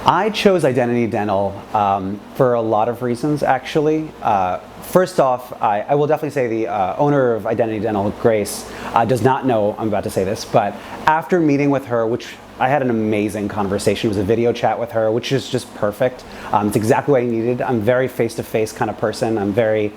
I chose Identity Dental for a lot of reasons, actually. First off, I will definitely say the owner of Identity Dental, Grace, does not know I'm about to say this, but after meeting with her, which I had an amazing conversation. It was a video chat with her, which is just perfect. It's exactly what I needed. I'm very face-to-face kind of person. I'm very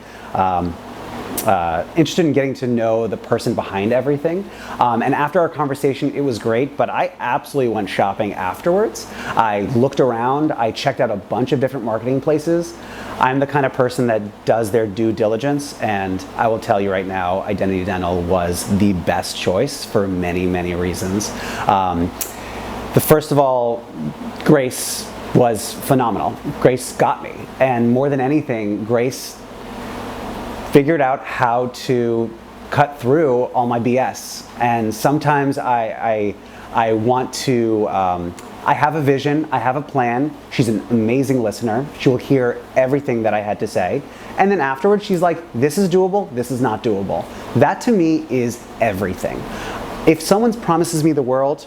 interested in getting to know the person behind everything. And after our conversation, it was great, but I absolutely went shopping afterwards. I looked around, I checked out a bunch of different marketing places. I'm the kind of person that does their due diligence, and I will tell you right now, Identity Dental was the best choice for many, many reasons. First of all, Grace was phenomenal. Grace got me, and more than anything, Grace figured out how to cut through all my BS. And sometimes I want to, I have a vision, I have a plan. She's an amazing listener. She will hear everything that I had to say. And then afterwards, she's like, this is doable, this is not doable. That to me is everything. If someone promises me the world,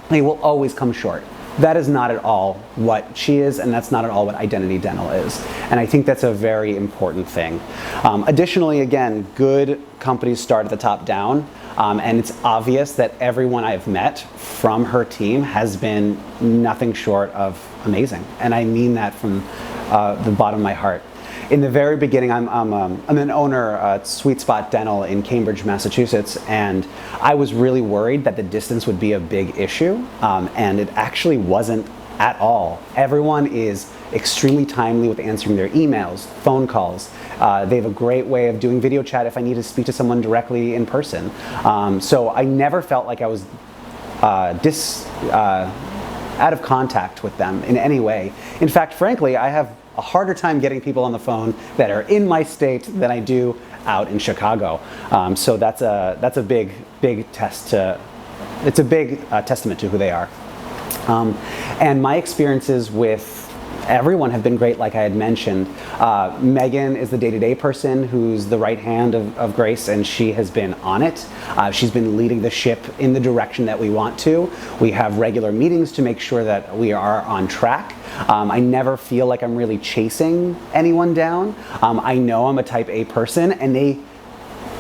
they will always come short. That is not at all what she is, and that's not at all what Identity Dental is. And I think that's a very important thing. Additionally, again, good companies start at the top down, and it's obvious that everyone I've met from her team has been nothing short of amazing. And I mean that from the bottom of my heart. In the very beginning, I'm an owner at Sweet Spot Dental in Cambridge, Massachusetts, and I was really worried that the distance would be a big issue, and it actually wasn't at all. Everyone is extremely timely with answering their emails, phone calls. They have a great way of doing video chat if I need to speak to someone directly in person. So I never felt like I was out of contact with them in any way. In fact, frankly, I have a harder time getting people on the phone that are in my state than I do out in Chicago. So that's a big it's a big testament to who they are. And my experiences with everyone have been great, like I had mentioned. Megan is the day-to-day person who's the right hand of Grace, and she has been on it. She's been leading the ship in the direction that we want to. We have regular meetings to make sure that we are on track. I never feel like I'm really chasing anyone down. I know I'm a type A person, and they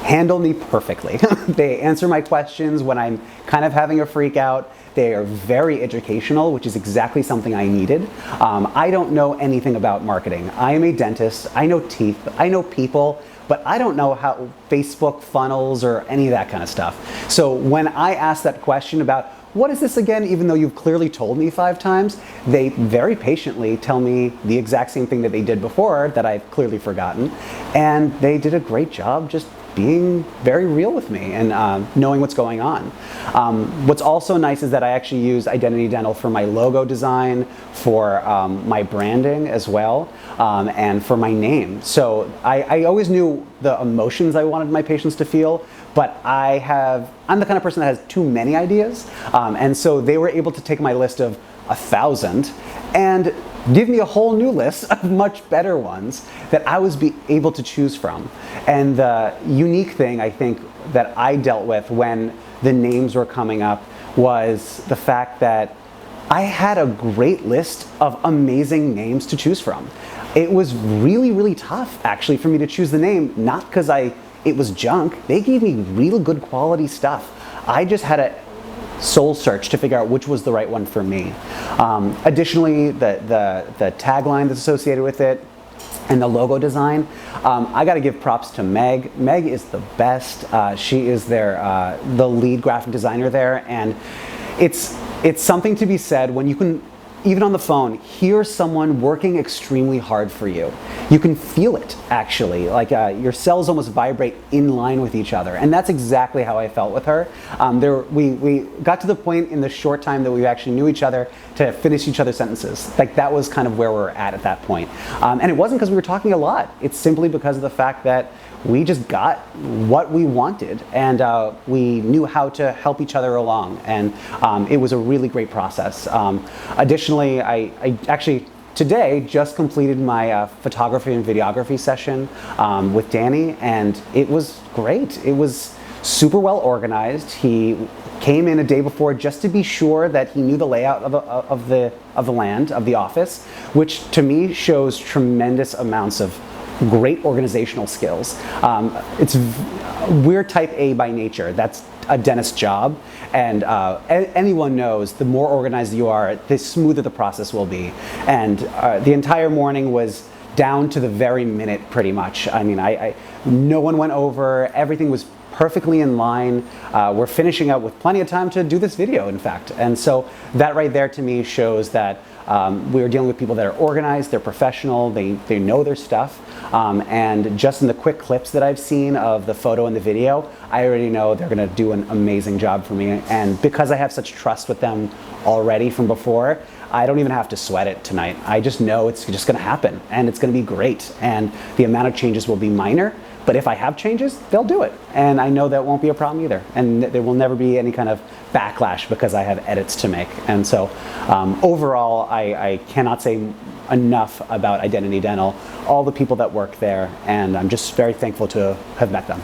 handle me perfectly. They answer my questions when I'm kind of having a freak out. They are very educational, which is exactly something I needed. I don't know anything about marketing. I am a dentist. I know teeth. I know people, but I don't know how Facebook funnels or any of that kind of stuff. So when I ask that question about what is this again, even though you've clearly told me 5 times, they very patiently tell me the exact same thing that they did before that I've clearly forgotten. And they did a great job just being very real with me and knowing what's going on. What's also nice is that I actually use Identity Dental for my logo design, for my branding as well, and for my name. So I always knew the emotions I wanted my patients to feel, but I'm the kind of person that has too many ideas, and so they were able to take my list of 1,000 and give me a whole new list of much better ones that I was able to choose from. And the unique thing I think that I dealt with when the names were coming up was the fact that I had a great list of amazing names to choose from. It was really, really tough actually for me to choose the name, not because it was junk. They gave me real good quality stuff. I just had a soul search to figure out which was the right one for me. Additionally, the tagline that's associated with it and the logo design, I got to give props to Meg. Meg is the best. She is the lead graphic designer there, and it's something to be said when you can, even on the phone, hear someone working extremely hard for you. You can feel it, actually. Like your cells almost vibrate in line with each other. And that's exactly how I felt with her. We got to the point in the short time that we actually knew each other to finish each other's sentences. Like that was kind of where we're at that point. And it wasn't because we were talking a lot. It's simply because of the fact that we just got what we wanted, and we knew how to help each other along, and it was a really great process. Additionally, I actually today just completed my photography and videography session with Danny, and it was great. It was super well organized. He came in a day before just to be sure that he knew the layout of the land, of the office, which to me shows tremendous amounts of great organizational skills. We're type A by nature. That's a dentist's job, and anyone knows the more organized you are, the smoother the process will be. And the entire morning was down to the very minute, pretty much. I mean, no one went over. Everything was perfectly in line. We're finishing up with plenty of time to do this video, in fact. And so that right there to me shows that we're dealing with people that are organized, they're professional, they know their stuff. And just in the quick clips that I've seen of the photo and the video, I already know they're gonna do an amazing job for me. And because I have such trust with them already from before, I don't even have to sweat it tonight. I just know it's just gonna happen and it's gonna be great. And the amount of changes will be minor, but if I have changes, they'll do it. And I know that won't be a problem either. And there will never be any kind of backlash because I have edits to make. And so overall, I cannot say enough about Identity Dental, all the people that work there, and I'm just very thankful to have met them.